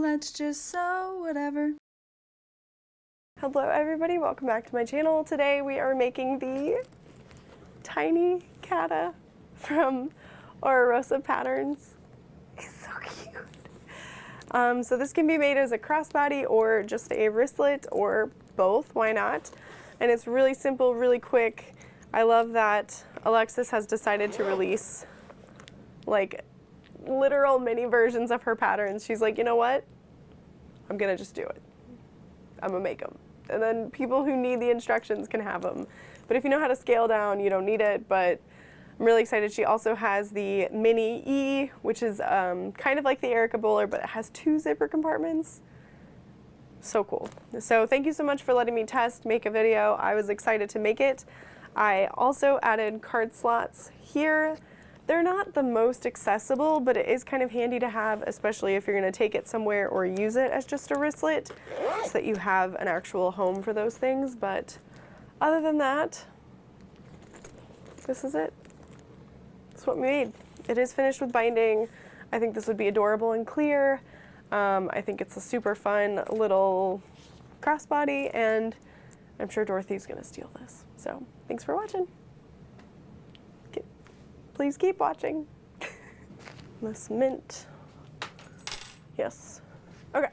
let's just sew whatever. Hello everybody, welcome back to my channel. Today we are making the tiny Cata from Rosa patterns. It's so cute. So this can be made as a crossbody or just a wristlet or both, why not? And it's really simple, really quick. I love that Alexis has decided to release like literal mini versions of her patterns. She's like, you know what? I'm gonna just do it. I'm gonna make them. And then people who need the instructions can have them. But if you know how to scale down, you don't need it, but I'm really excited. She also has the Mini E, which is kind of like the Erica Bowler, but it has 2 zipper compartments. So cool. So thank you so much for letting me make a video. I was excited to make it. I also added card slots here. They're not the most accessible, but it is kind of handy to have, especially if you're going to take it somewhere or use it as just a wristlet, so that you have an actual home for those things. But other than that, this is it. That's what we made. It is finished with binding. I think this would be adorable and clear. I think it's a super fun little crossbody, and I'm sure Dorothy's going to steal this. So thanks for watching. Please keep watching. This mint. Yes. Okay.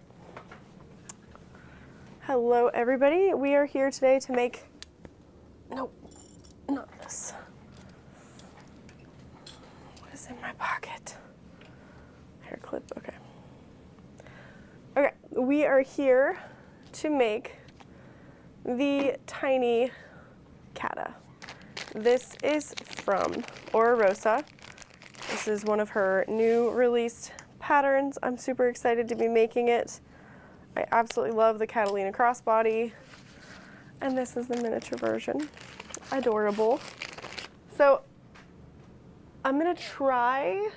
Hello everybody. We are here today to make, nope, not this. What is in my pocket? Hair clip, okay. Okay, we are here to make the tiny Cata. This is from Rosa. This is one of her new released patterns. I'm super excited to be making it. I absolutely love the Catalina crossbody. And this is the miniature version. Adorable. So I'm gonna try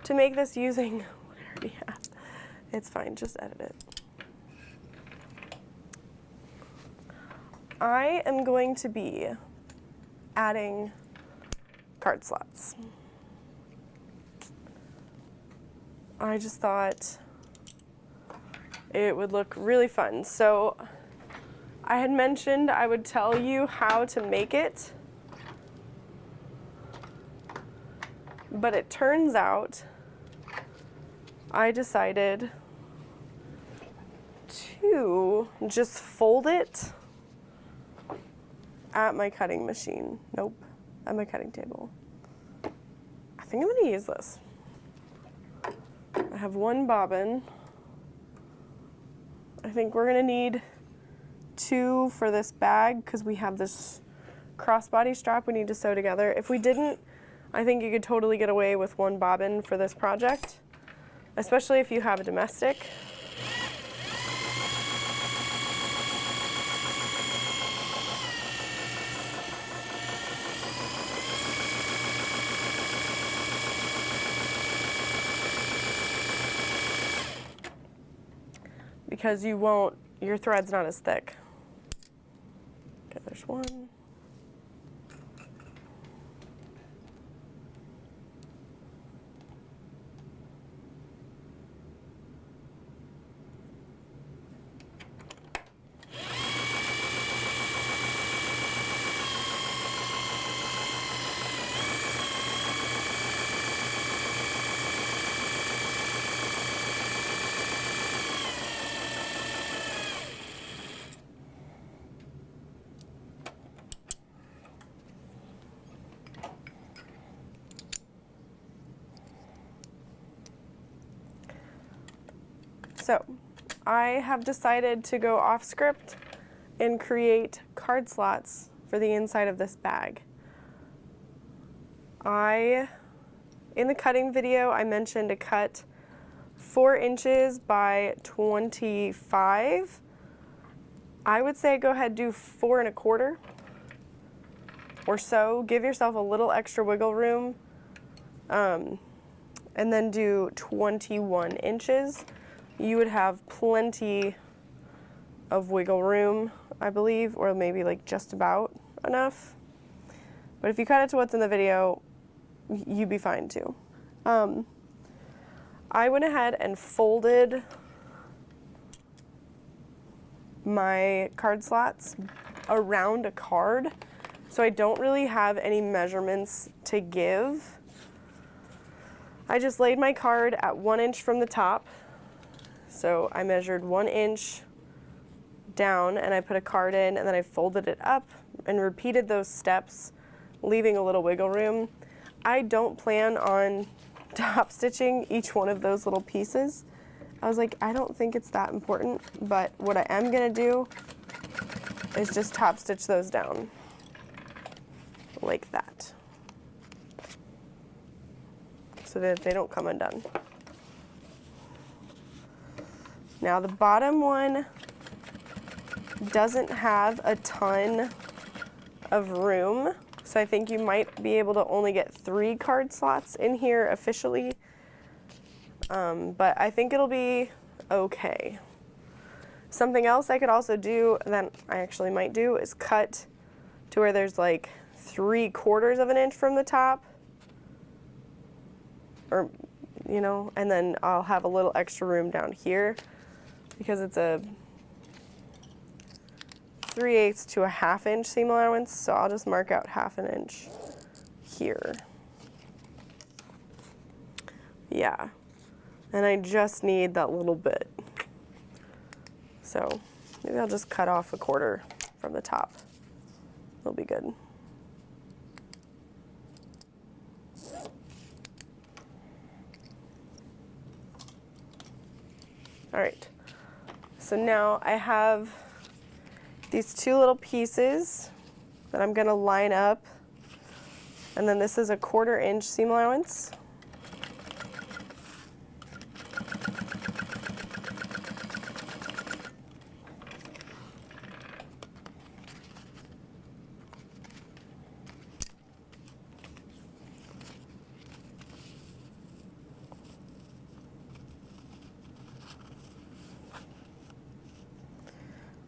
to make this using what I already have. It's fine, just edit it. I am going to be adding card slots. I just thought it would look really fun. So I had mentioned I would tell you how to make it, but it turns out I decided to just fold it at my cutting machine. Nope, at my cutting table. I think I'm gonna use this. I have 1 bobbin. I think we're gonna need 2 for this bag because we have this crossbody strap we need to sew together. If we didn't, I think you could totally get away with 1 bobbin for this project, especially if you have a domestic. Because you won't, your thread's not as thick. Okay, there's 1. So I have decided to go off script and create card slots for the inside of this bag. In the cutting video, I mentioned to cut 4 inches by 25. I would say go ahead and do 4 1/4 or so. Give yourself a little extra wiggle room, and then do 21 inches. You would have plenty of wiggle room, I believe, or maybe like just about enough. But if you cut it to what's in the video, you'd be fine too. I went ahead and folded my card slots around a card, so I don't really have any measurements to give. I just laid my card at 1 inch from the top, so I measured 1 inch down and I put a card in, and then I folded it up and repeated those steps, leaving a little wiggle room. I don't plan on top stitching each one of those little pieces. I was like, I don't think it's that important, but what I am gonna do is just top stitch those down like that, so that they don't come undone. Now the bottom one doesn't have a ton of room, so I think you might be able to only get 3 card slots in here officially, but I think it'll be okay. Something else I could also do, that I actually might do, is cut to where there's like 3/4 of an inch from the top, or, you know, and then I'll have a little extra room down here because it's a 3/8 to a 1/2 inch seam allowance, so I'll just mark out 1/2 inch here. Yeah, and I just need that little bit. So maybe I'll just cut off 1/4 from the top. It'll be good. All right, so now I have these 2 little pieces that I'm gonna line up, and then this is a 1/4 inch seam allowance.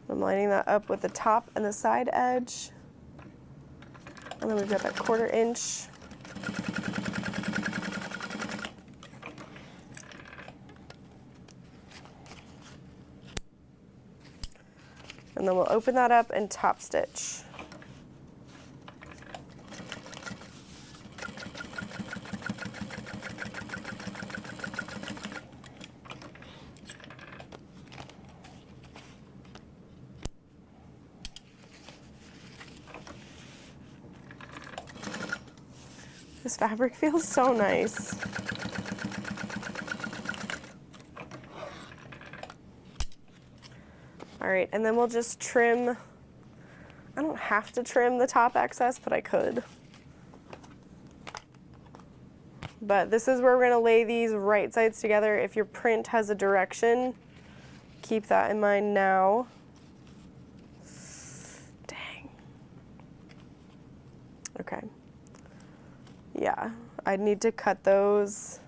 I'm lining that up with the top and the side edge. And then we've got that 1/4 inch. And then we'll open that up and top stitch. This fabric feels so nice. All right, and then we'll just trim. I don't have to trim the top excess, but I could. But this is where we're gonna lay these right sides together. If your print has a direction, keep that in mind now. Dang. Okay. Yeah, I'd need to cut those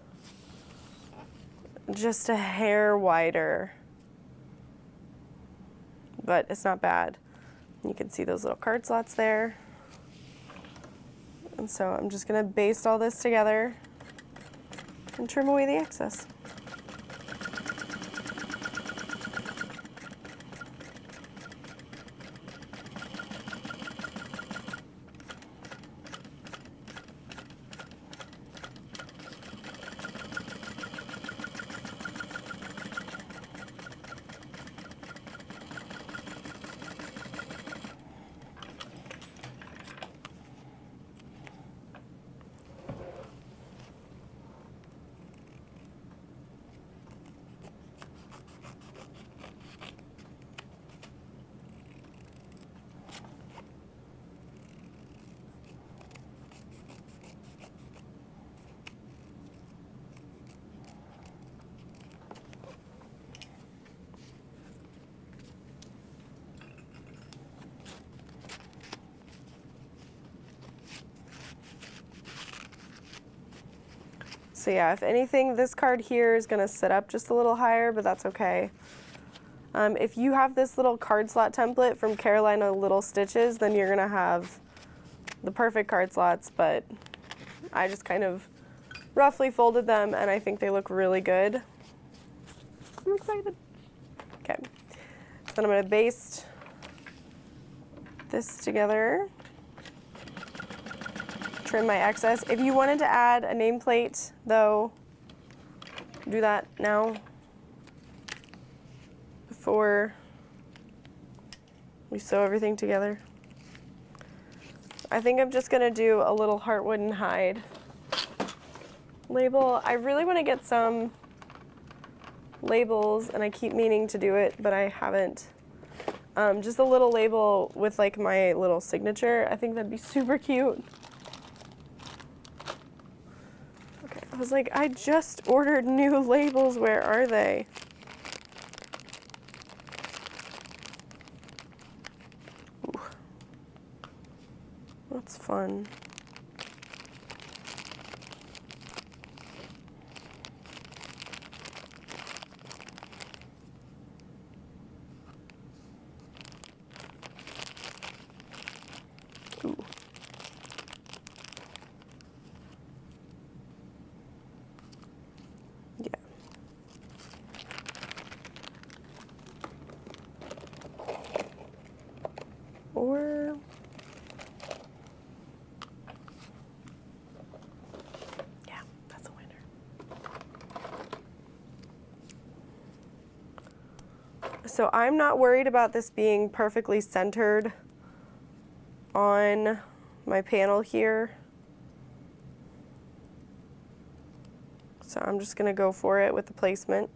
just a hair wider, but it's not bad. You can see those little card slots there. And so I'm just gonna baste all this together and trim away the excess. So yeah, if anything, this card here is gonna sit up just a little higher, but that's okay. If you have this little card slot template from Carolina Little Stitches, then you're gonna have the perfect card slots, but I just kind of roughly folded them, and I think they look really good. I'm excited. Okay, so then I'm gonna baste this together. Trim my excess. If you wanted to add a nameplate, though, do that now before we sew everything together. I think I'm just gonna do a little heartwood and hide label. I really want to get some labels, and I keep meaning to do it, but I haven't. Just a little label with like my little signature. I think that'd be super cute. Okay, I was like, I just ordered new labels. Where are they? Ooh. That's fun. Ooh. Yeah. Or yeah, that's a winner. So I'm not worried about this being perfectly centered on my panel here. So I'm just gonna go for it with the placement.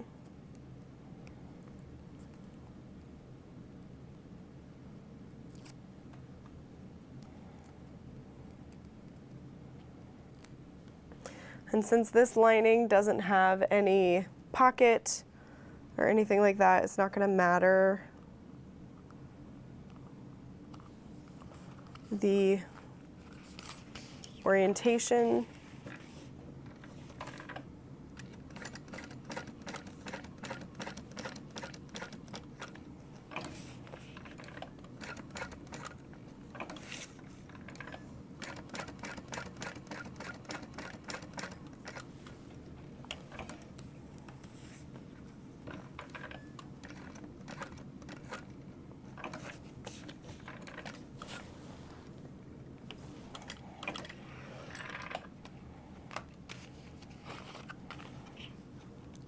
And since this lining doesn't have any pocket or anything like that, it's not gonna matter the orientation.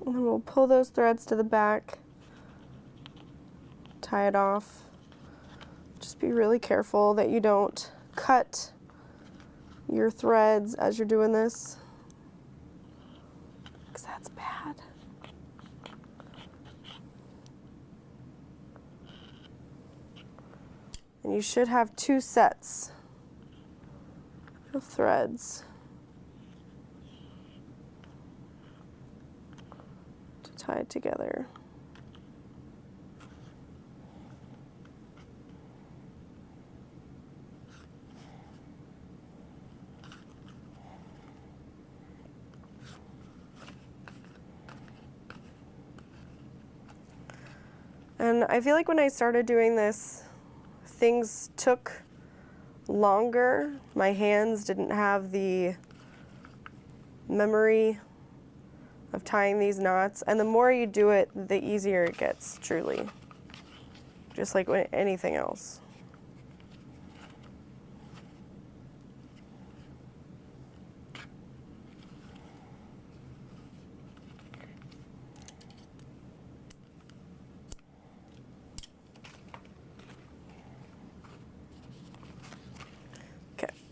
And then we'll pull those threads to the back, tie it off. Just be really careful that you don't cut your threads as you're doing this, because that's bad. And you should have 2 sets of threads to tie it together. And I feel like when I started doing this, things took longer. My hands didn't have the memory of tying these knots, and the more you do it, the easier it gets, truly. Just like anything else.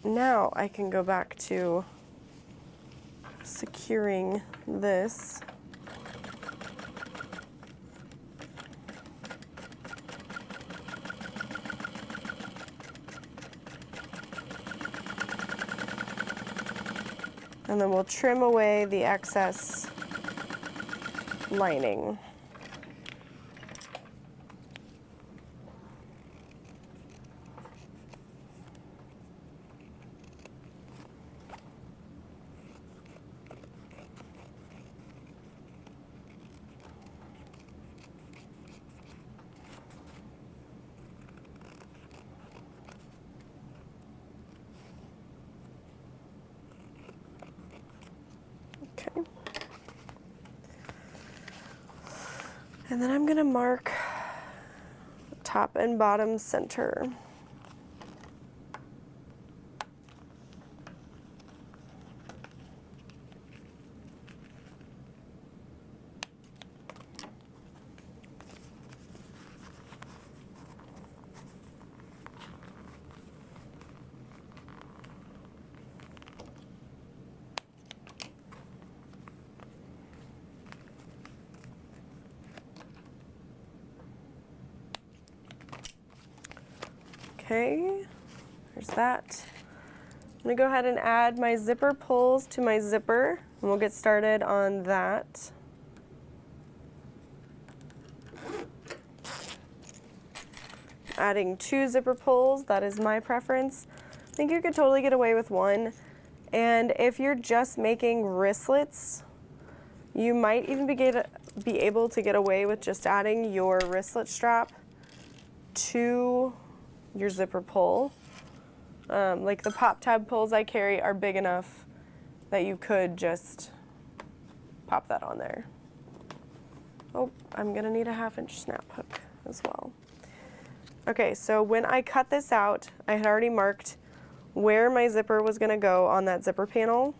Now I can go back to securing this. And then we'll trim away the excess lining. And then I'm gonna mark top and bottom center. Okay, there's that. I'm gonna go ahead and add my zipper pulls to my zipper, and we'll get started on that. Adding 2 zipper pulls, that is my preference. I think you could totally get away with 1. And if you're just making wristlets, you might even be able to get away with just adding your wristlet strap to your zipper pull. Like the pop tab pulls I carry are big enough that you could just pop that on there. Oh, I'm gonna need a 1/2-inch snap hook as well. Okay, so when I cut this out, I had already marked where my zipper was gonna go on that zipper panel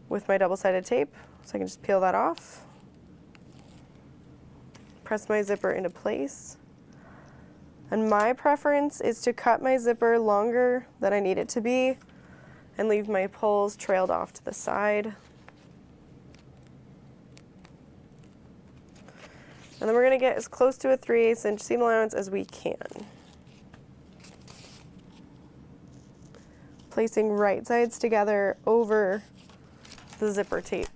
with my double-sided tape, so I can just peel that off. Press my zipper into place. And my preference is to cut my zipper longer than I need it to be and leave my pulls trailed off to the side. And then we're gonna get as close to a 3/8 inch seam allowance as we can. Placing right sides together over the zipper tape.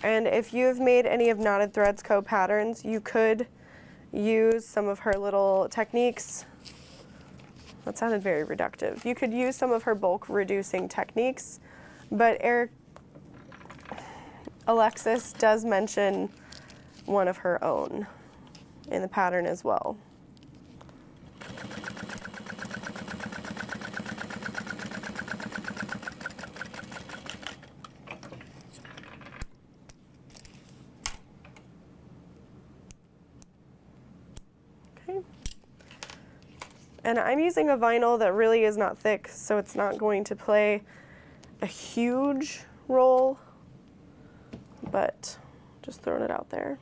And if you've made any of Knotted Threads Co. patterns, you could use some of her little techniques. That sounded very reductive. You could use some of her bulk reducing techniques, but Alexis does mention one of her own in the pattern as well. Okay. And I'm using a vinyl that really is not thick, so it's not going to play a huge role, but just throwing it out there.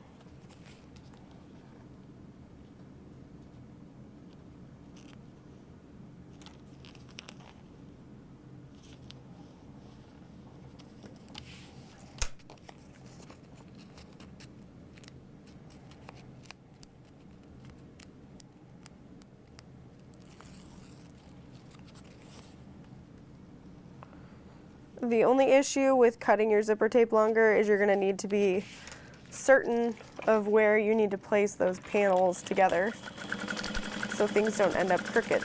The only issue with cutting your zipper tape longer is you're going to need to be certain of where you need to place those panels together so things don't end up crooked.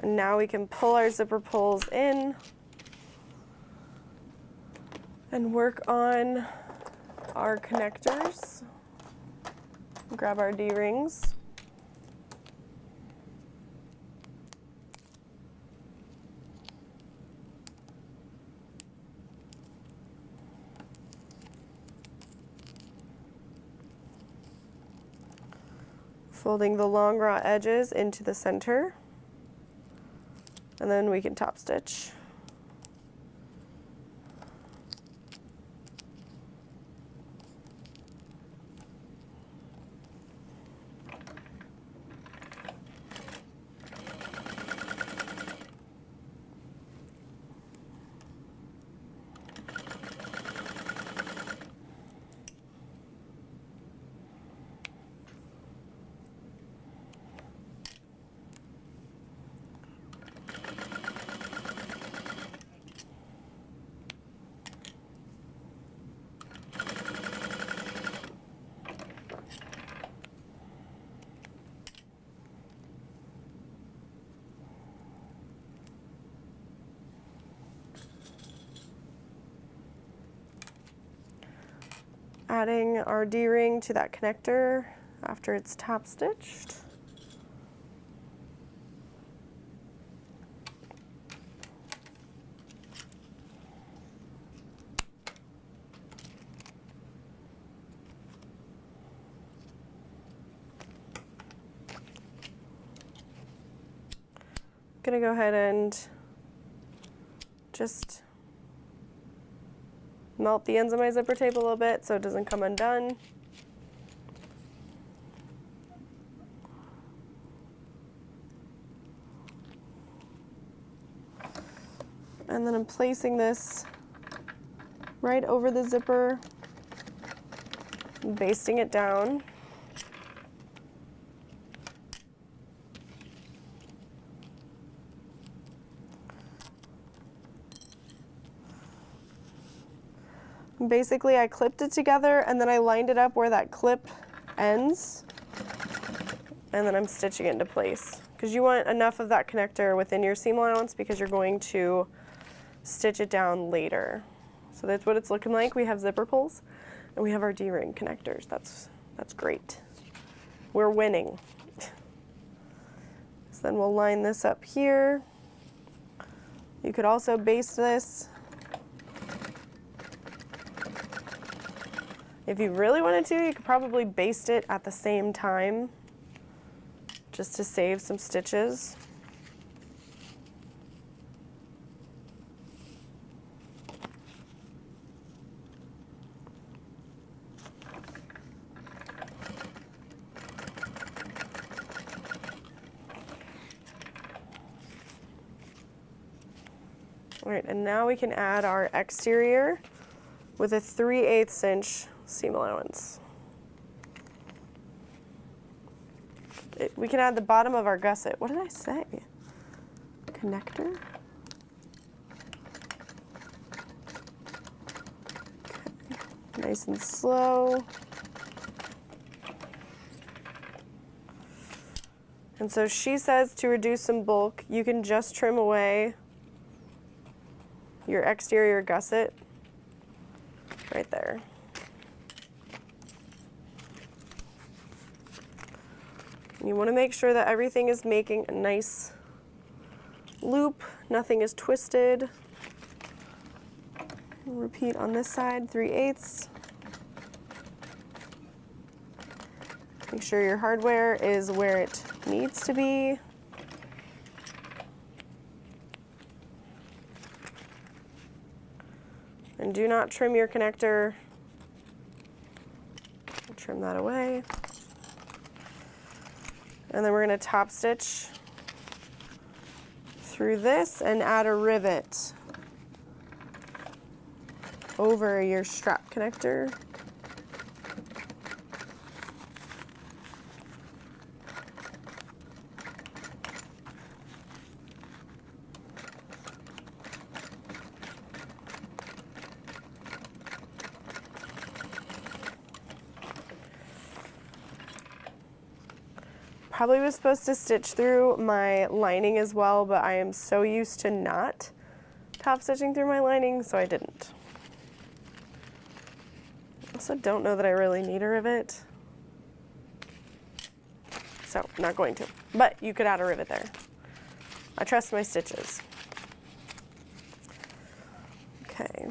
And now we can pull our zipper pulls in and work on our connectors. Grab our D-rings. Folding the long raw edges into the center. And then we can top stitch. Adding our D-ring to that connector after it's top stitched. Gonna go ahead and just melt the ends of my zipper tape a little bit so it doesn't come undone. And then I'm placing this right over the zipper, basting it down. Basically, I clipped it together and then I lined it up where that clip ends. And then I'm stitching it into place. Because you want enough of that connector within your seam allowance because you're going to stitch it down later. So that's what it's looking like. We have zipper pulls and we have our D-ring connectors. That's great. We're winning. So then we'll line this up here. You could also baste this. If you really wanted to, you could probably baste it at the same time just to save some stitches. All right, and now we can add our exterior with a 3/8 inch seam allowance. We can add the bottom of our gusset. What did I say? Connector? Okay. Nice and slow. And so she says to reduce some bulk, you can just trim away your exterior gusset right there. You want to make sure that everything is making a nice loop, nothing is twisted. Repeat on this side, 3/8. Make sure your hardware is where it needs to be. And do not trim your connector. Trim that away. And then we're going to top stitch through this and add a rivet over your strap connector. Probably was supposed to stitch through my lining as well, but I am so used to not top stitching through my lining, so I didn't. Also don't know that I really need a rivet, so I'm not going to, but you could add a rivet there. I trust my stitches. Okay.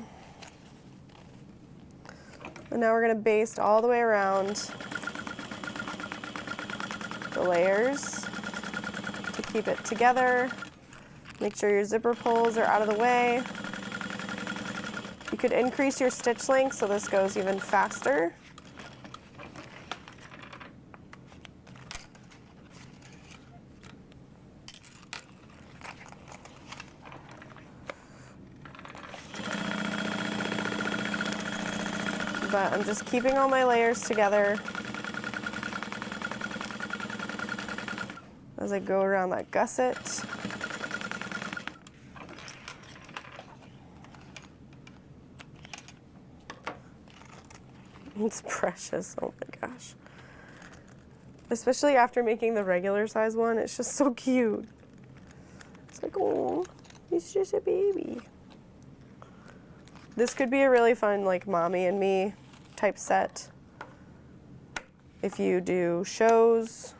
And now we're going to baste all the way around the layers to keep it together. Make sure your zipper pulls are out of the way. You could increase your stitch length so this goes even faster. But I'm just keeping all my layers together as I go around that gusset. It's precious, oh my gosh. Especially after making the regular size one, it's just so cute. It's like, oh, he's just a baby. This could be a really fun, like, mommy and me type set. If you do shows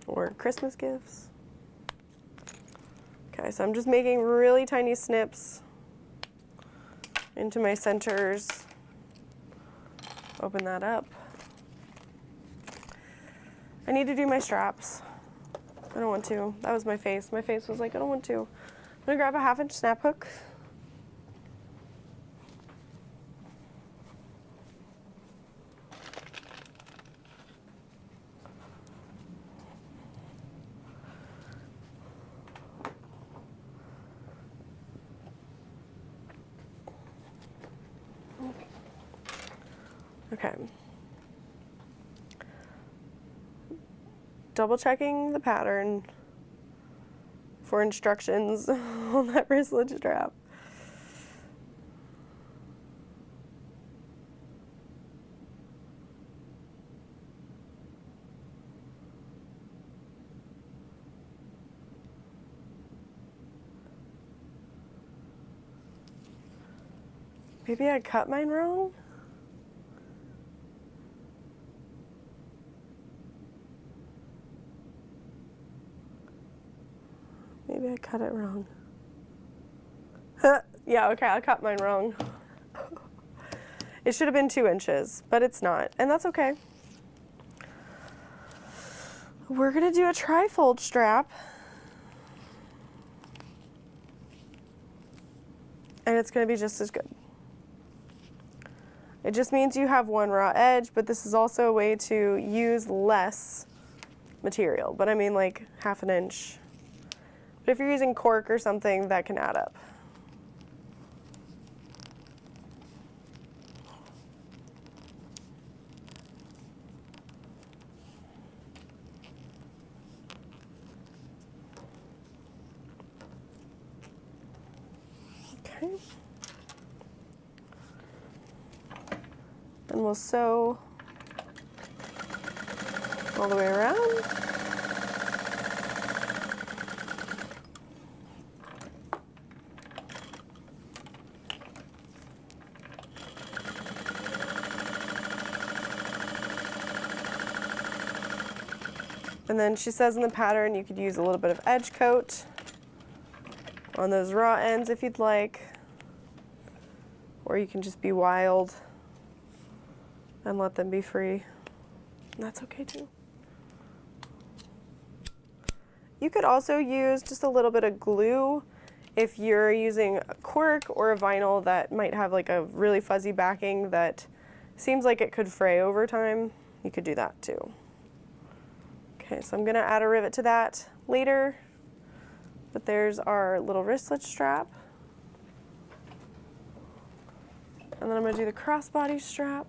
or Christmas gifts. Okay, so I'm just making really tiny snips into my centers. Open that up. I need to do my straps. I don't want to. That was my face. My face was like, I don't want to. I'm gonna grab a 1/2 inch snap hook. Okay. Double checking the pattern for instructions on that wristlet strap. Maybe I cut mine wrong? Maybe I cut it wrong. Yeah, okay, I cut mine wrong. It should have been 2 inches, but it's not, and that's okay. We're gonna do a tri-fold strap. And it's gonna be just as good. It just means you have one raw edge, but this is also a way to use less material. But I mean like 1/2 inch. But if you're using cork or something, that can add up. Okay. And we'll sew all the way around. And then she says in the pattern you could use a little bit of edge coat on those raw ends if you'd like, or you can just be wild and let them be free. And that's okay too. You could also use just a little bit of glue if you're using a cork or a vinyl that might have like a really fuzzy backing that seems like it could fray over time. You could do that too. Okay, so I'm gonna add a rivet to that later, but there's our little wristlet strap. And then I'm gonna do the crossbody strap.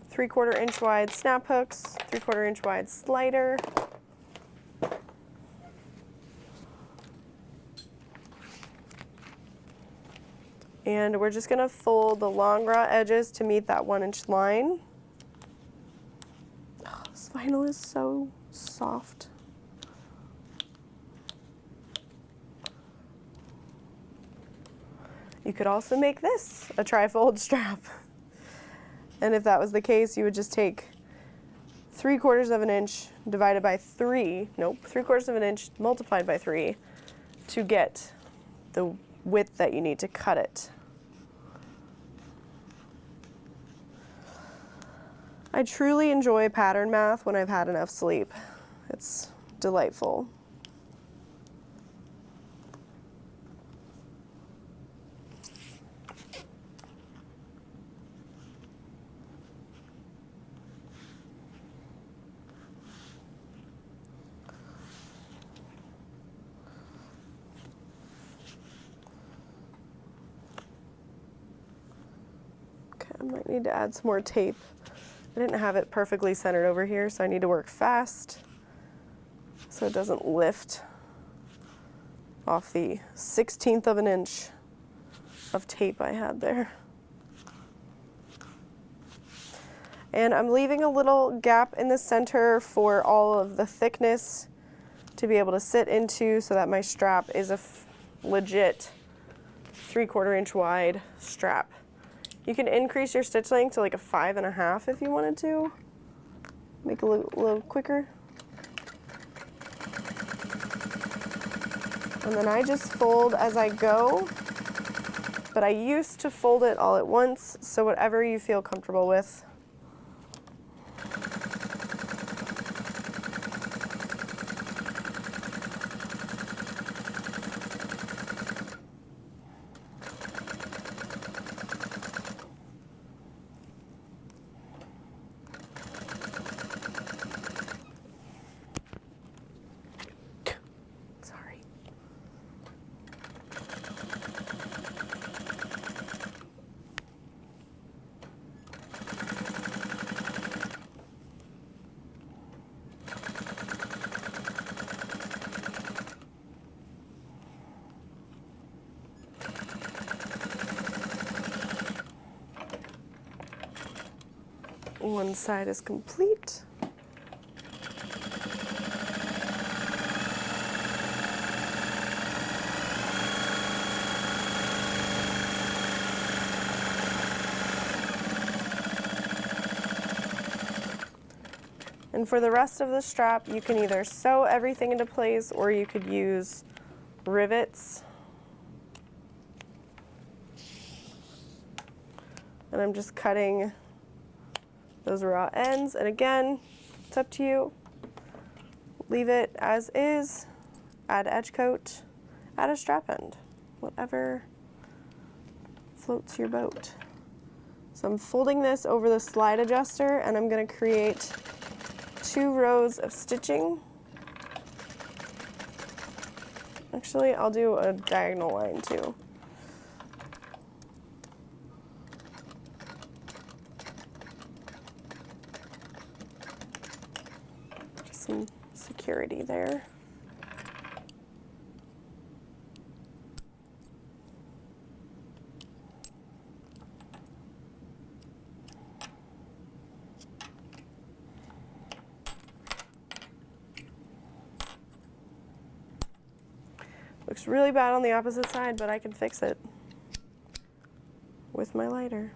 3/4 inch wide snap hooks, 3/4 inch wide slider. And we're just gonna fold the long raw edges to meet that 1 inch line. Oh, this vinyl is so soft. You could also make this a tri-fold strap. And if that was the case, you would just take 3/4 inch divided by 3, nope, 3/4 inch multiplied by 3 to get the width that you need to cut it. I truly enjoy pattern math when I've had enough sleep. It's delightful. Okay, I might need to add some more tape. I didn't have it perfectly centered over here, so I need to work fast so it doesn't lift off the 1/16 of an inch of tape I had there. And I'm leaving a little gap in the center for all of the thickness to be able to sit into so that my strap is a legit 3/4 inch wide strap. You can increase your stitch length to like a 5.5 if you wanted to. Make it a little quicker. And then I just fold as I go, but I used to fold it all at once, so whatever you feel comfortable with. One side is complete. And for the rest of the strap, you can either sew everything into place or you could use rivets. And I'm just cutting those raw ends, and again, it's up to you. Leave it as is, add edge coat, add a strap end, whatever floats your boat. So I'm folding this over the slide adjuster, and I'm going to create 2 rows of stitching. Actually, I'll do a diagonal line too. Some security there. Looks really bad on the opposite side, but I can fix it with my lighter.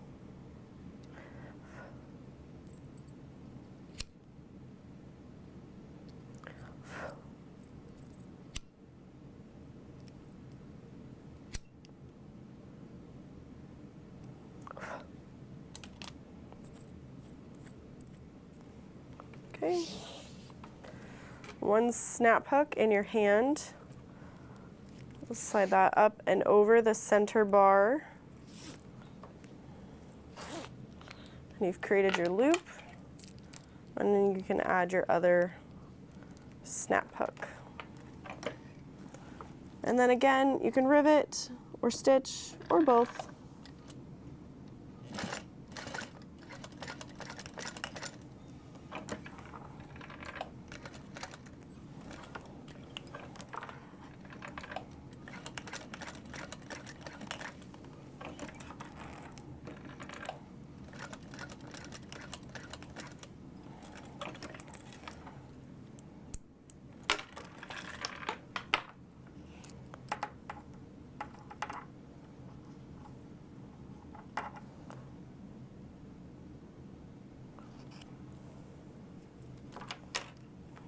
Okay. One snap hook in your hand. We'll slide that up and over the center bar. And you've created your loop. And then you can add your other snap hook. And then again, you can rivet or stitch or both.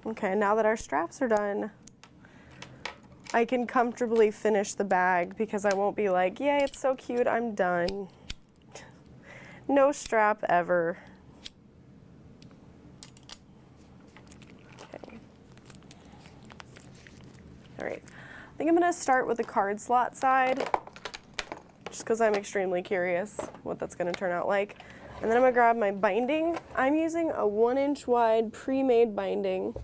Okay, now that our straps are done, I can comfortably finish the bag because I won't be like, yay, it's so cute, I'm done. No strap ever. Okay. All right, I think I'm gonna start with the card slot side, just because I'm extremely curious what that's gonna turn out like. And then I'm gonna grab my binding. I'm using a 1-inch wide pre-made binding.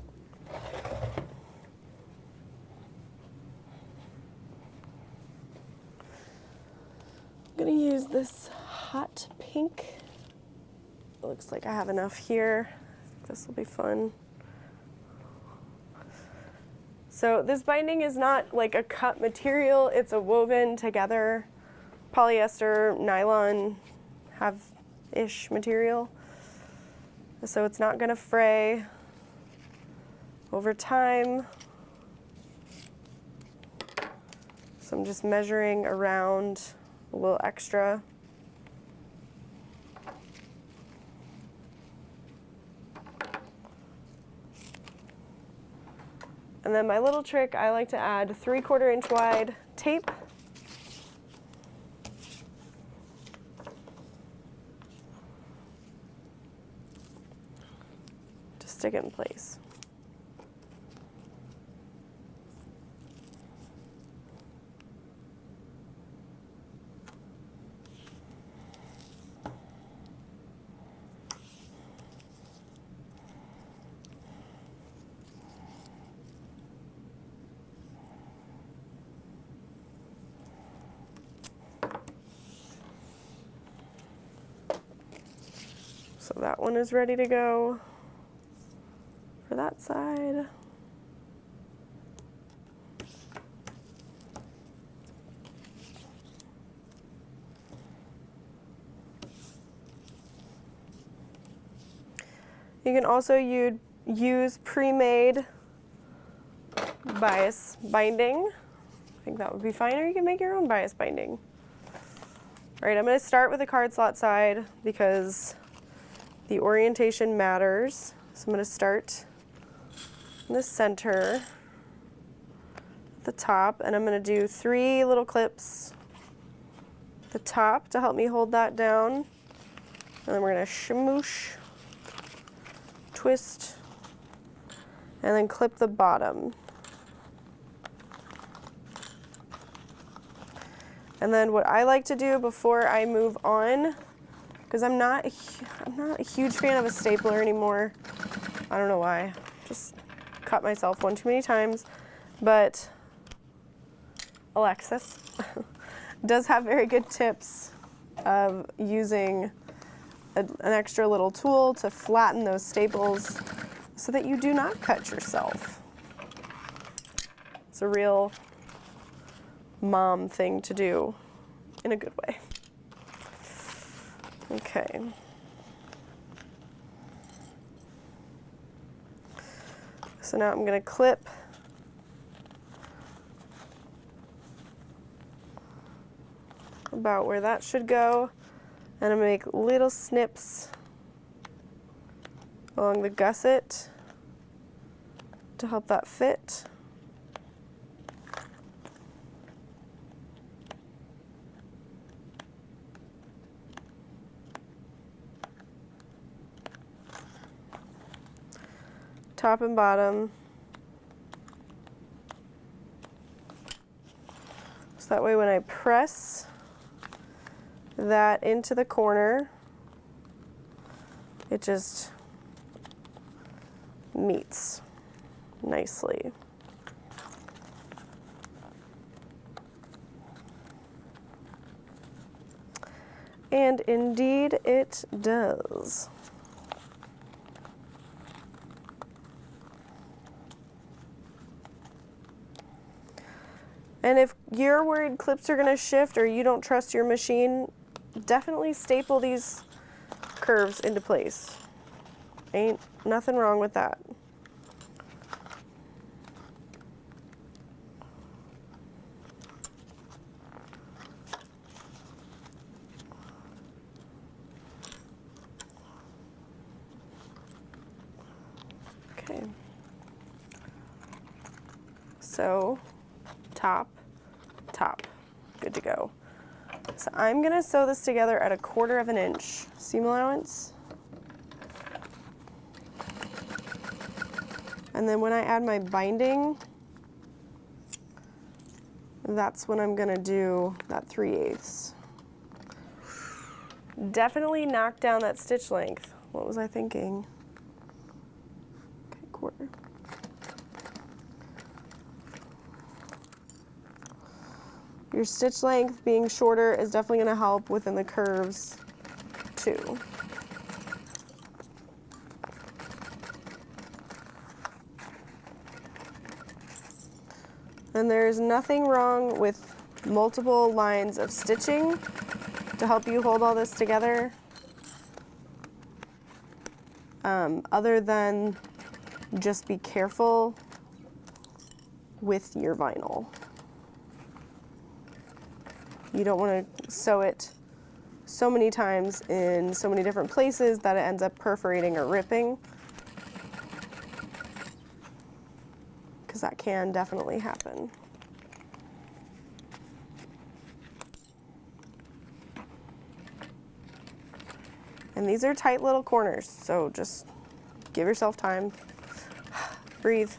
I'm gonna use this hot pink. It looks like I have enough here. This will be fun. So this binding is not like a cut material, it's a woven together polyester, nylon, have-ish material. So it's not gonna fray over time. So I'm just measuring around a little extra. And then my little trick, I like to add 3/4 inch wide tape. To stick it in place. So that one is ready to go for that side. You can also use pre-made bias binding. I think that would be fine, or you can make your own bias binding. All right, I'm going to start with the card slot side because the orientation matters. So I'm going to start in the center, at the top, and I'm going to do 3 little clips at the top to help me hold that down. And then we're going to smoosh, twist, and then clip the bottom. And then what I like to do before I move on, because I'm not a huge fan of a stapler anymore. I don't know why. Just cut myself one too many times. But Alexis does have very good tips of using an extra little tool to flatten those staples so that you do not cut yourself. It's a real mom thing to do in a good way. Okay. So now I'm going to clip about where that should go, and I'm going to make little snips along the gusset to help that fit. Top and bottom. So that way when I press that into the corner, it just meets nicely. And indeed it does. And if you're worried clips are gonna shift or you don't trust your machine, definitely staple these curves into place. Ain't nothing wrong with that. Okay. So, top, good to go. So I'm gonna sew this together at 1/4 inch seam allowance. And then when I add my binding, that's when I'm gonna do that 3/8. Definitely knock down that stitch length. What was I thinking? Okay, 1/4. Your stitch length being shorter is definitely going to help within the curves too. And there's nothing wrong with multiple lines of stitching to help you hold all this together, other than just be careful with your vinyl. You don't want to sew it so many times in so many different places that it ends up perforating or ripping, because that can definitely happen. And these are tight little corners, so just give yourself time. Breathe.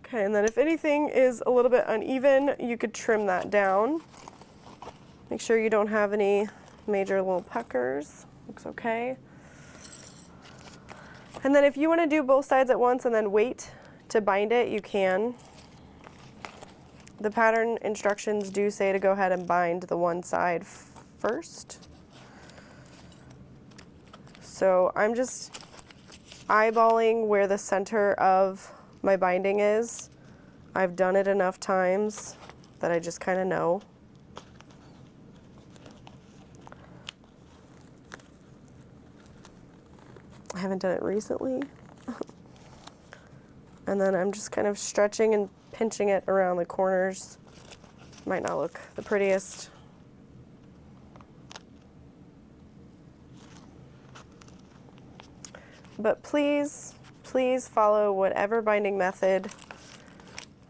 Okay, and then if anything is a little bit uneven, you could trim that down. Make sure you don't have any major little puckers. Looks okay. And then if you want to do both sides at once and then wait to bind it, you can. The pattern instructions do say to go ahead and bind the one side first. So I'm just eyeballing where the center of my binding is. I've done it enough times that I just kind of know. I haven't done it recently. And then I'm just kind of stretching and pinching it around the corners. Might not look the prettiest. But please, please follow whatever binding method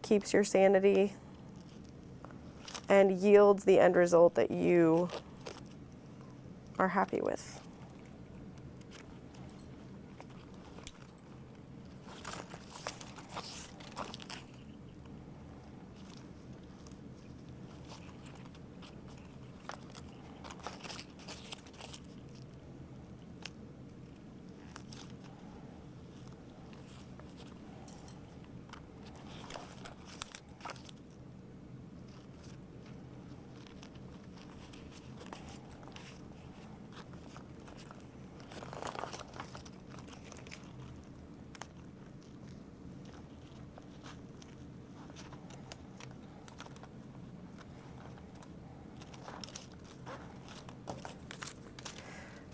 keeps your sanity and yields the end result that you are happy with.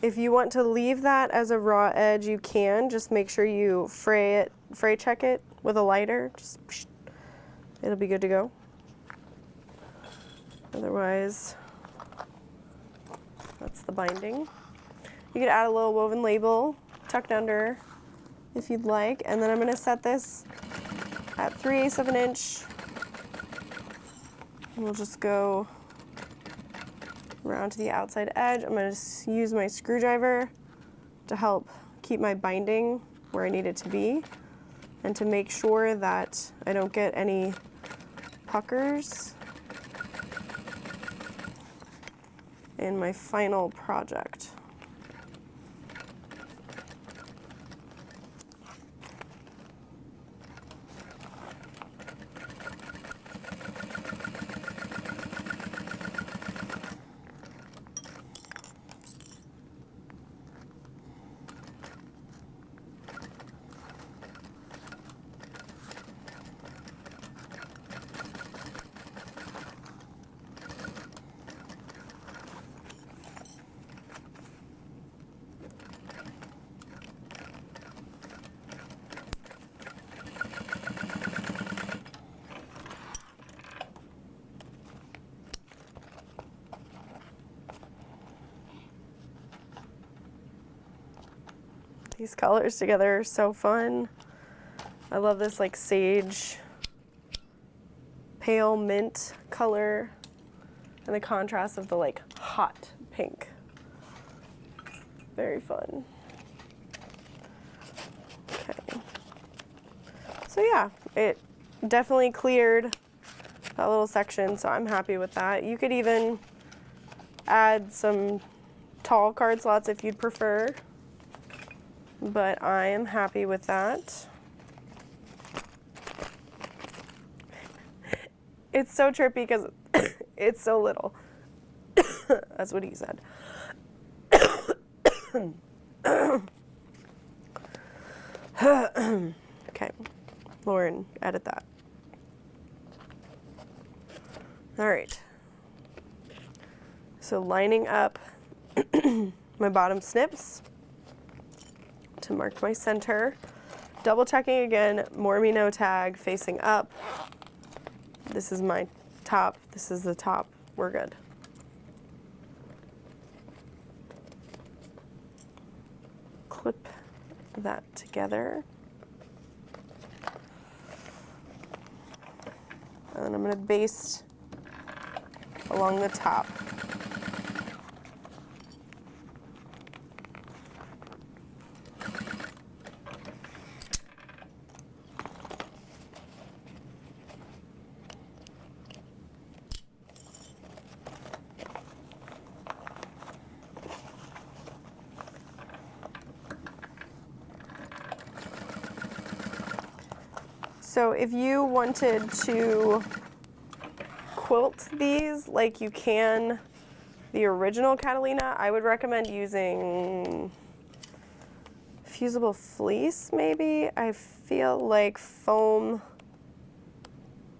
If you want to leave that as a raw edge, you can. Just make sure you fray check it with a lighter. Just it'll be good to go. Otherwise, that's the binding. You could add a little woven label tucked under if you'd like. And then I'm gonna set this at 3/8 of an inch. And we'll just go around to the outside edge. I'm going to use my screwdriver to help keep my binding where I need it to be and to make sure that I don't get any puckers in my final project. These colors together are so fun. I love this like sage, pale mint color and the contrast of the like hot pink. Very fun. Okay. So yeah, it definitely cleared that little section, so I'm happy with that. You could even add some tall card slots if you'd prefer, but I am happy with that. It's so trippy because it's so little. That's what he said. Okay, Lauren, edit that. All right. So lining up my bottom snips to mark my center. Double checking again, Mormino tag facing up. This is my top, this is the top, we're good. Clip that together. And then I'm going to baste along the top. So if you wanted to quilt these like you can the original Catalina, I would recommend using fusible fleece maybe. I feel like foam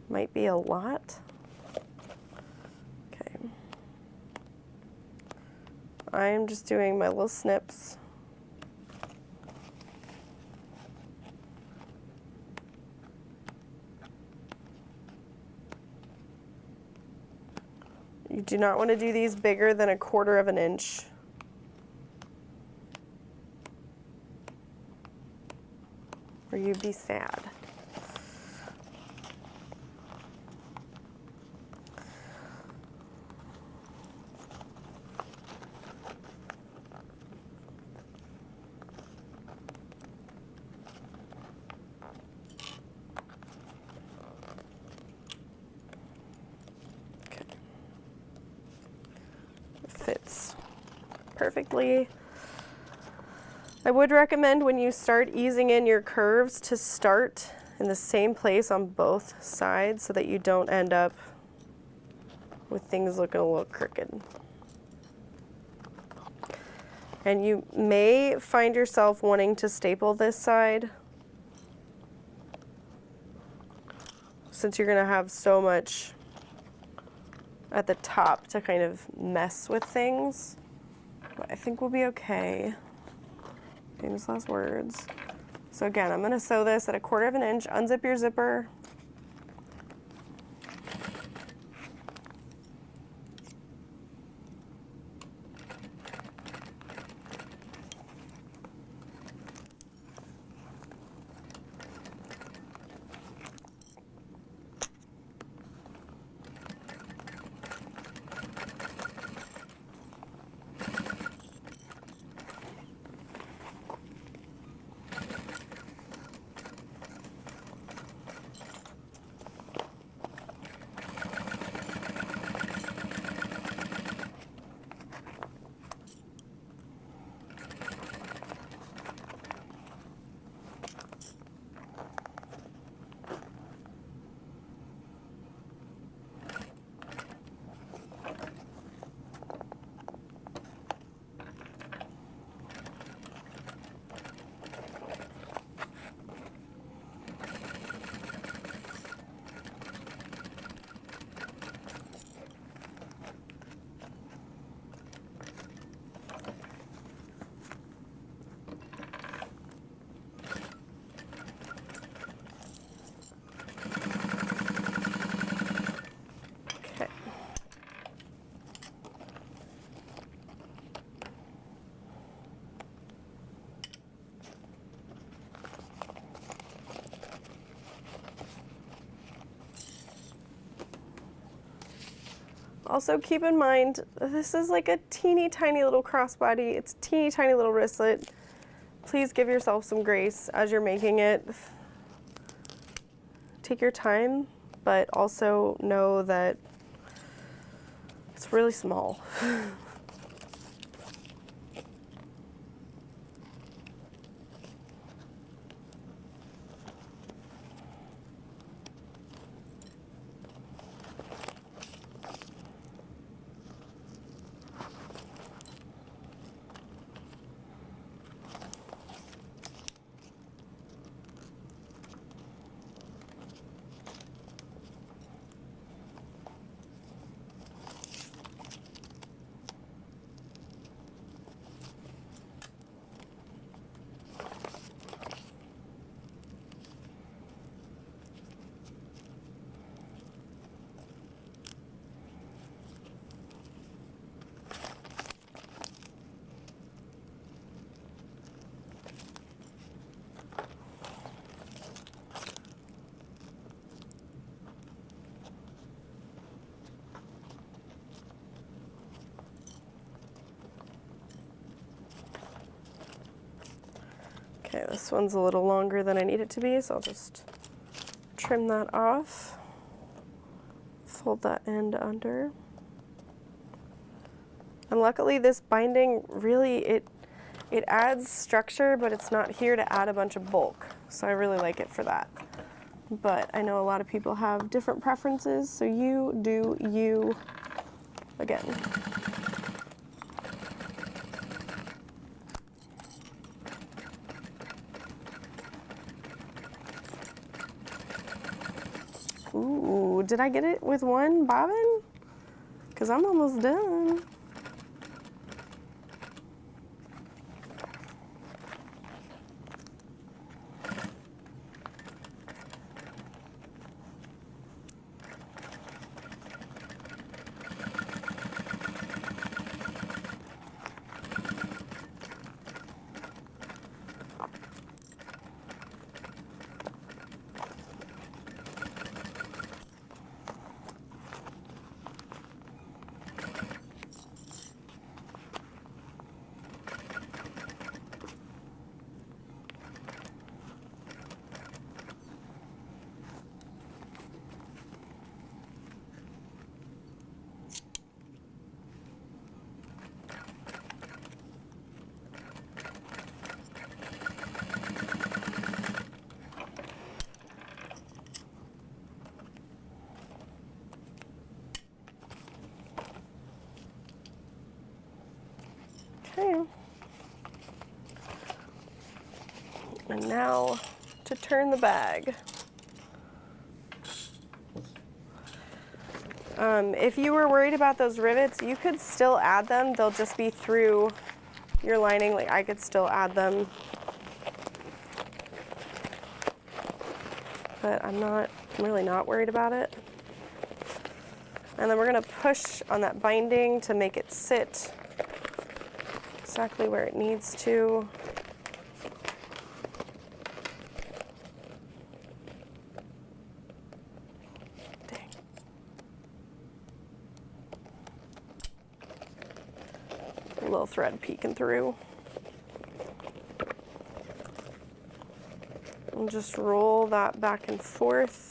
might be a lot. Okay. I am just doing my little snips. You do not want to do these bigger than 1/4 of an inch. Or you'd be sad. Fits perfectly. I would recommend when you start easing in your curves to start in the same place on both sides so that you don't end up with things looking a little crooked. And you may find yourself wanting to staple this side since you're going to have so much at the top to kind of mess with things. But I think we'll be okay. Famous last words. So again, I'm going to sew this at 1/4 of an inch. Unzip your zipper. Also keep in mind, this is like a teeny tiny little crossbody. It's teeny tiny little wristlet. Please give yourself some grace as you're making it. Take your time, but also know that it's really small. This one's a little longer than I need it to be, so I'll just trim that off. Fold that end under. And luckily this binding really, it adds structure, but it's not here to add a bunch of bulk. So I really like it for that. But I know a lot of people have different preferences, so you do you again. Ooh, did I get it with one bobbin? Because I'm almost done. Okay. And now to turn the bag. If you were worried about those rivets, you could still add them. They'll just be through your lining. Like I could still add them. But I'm really not worried about it. And then we're gonna push on that binding to make it sit exactly where it needs to. Dang. A little thread peeking through. And just roll that back and forth.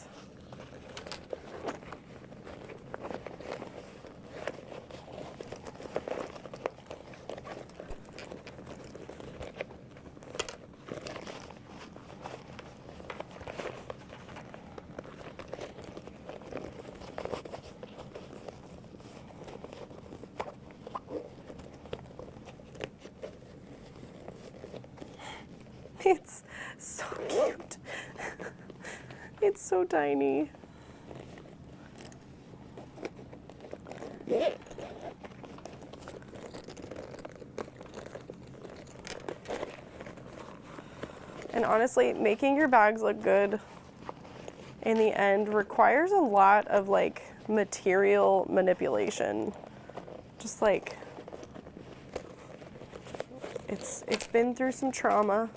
It's so cute. It's so tiny. And honestly, making your bags look good in the end requires a lot of like material manipulation. Just like it's been through some trauma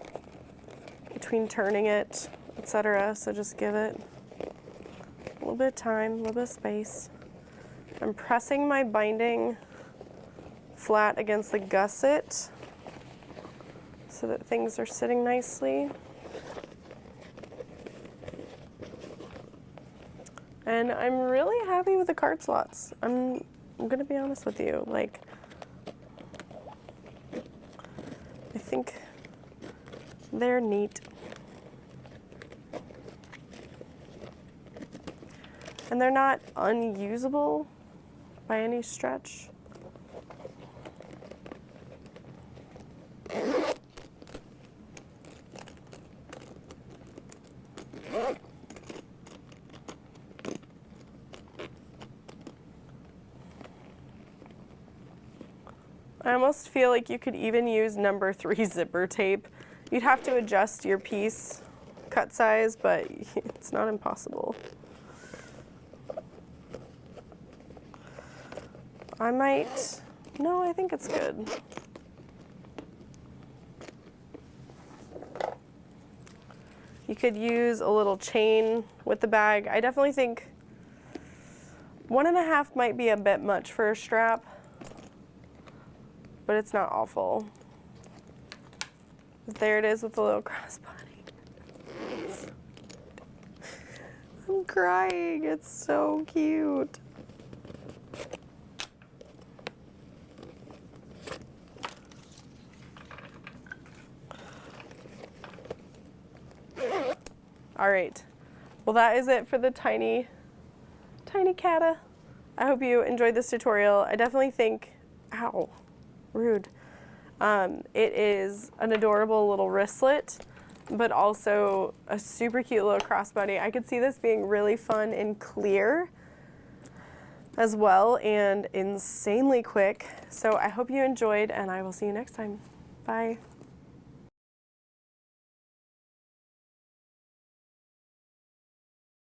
between turning it, etc. So just give it a little bit of time, a little bit of space. I'm pressing my binding flat against the gusset so that things are sitting nicely. And I'm really happy with the card slots. I'm gonna be honest with you. Like, I think they're neat. And they're not unusable by any stretch. I almost feel like you could even use number 3 zipper tape. You'd have to adjust your piece cut size, but it's not impossible. No, I think it's good. You could use a little chain with the bag. I definitely think 1.5 might be a bit much for a strap, but it's not awful. There it is with the little crossbody. I'm crying. It's so cute. All right. Well, that is it for the tiny Cata. I hope you enjoyed this tutorial. I definitely think, ow, rude. It is an adorable little wristlet, but also a super cute little crossbody. I could see this being really fun and clear as well, and insanely quick. So I hope you enjoyed, and I will see you next time. Bye.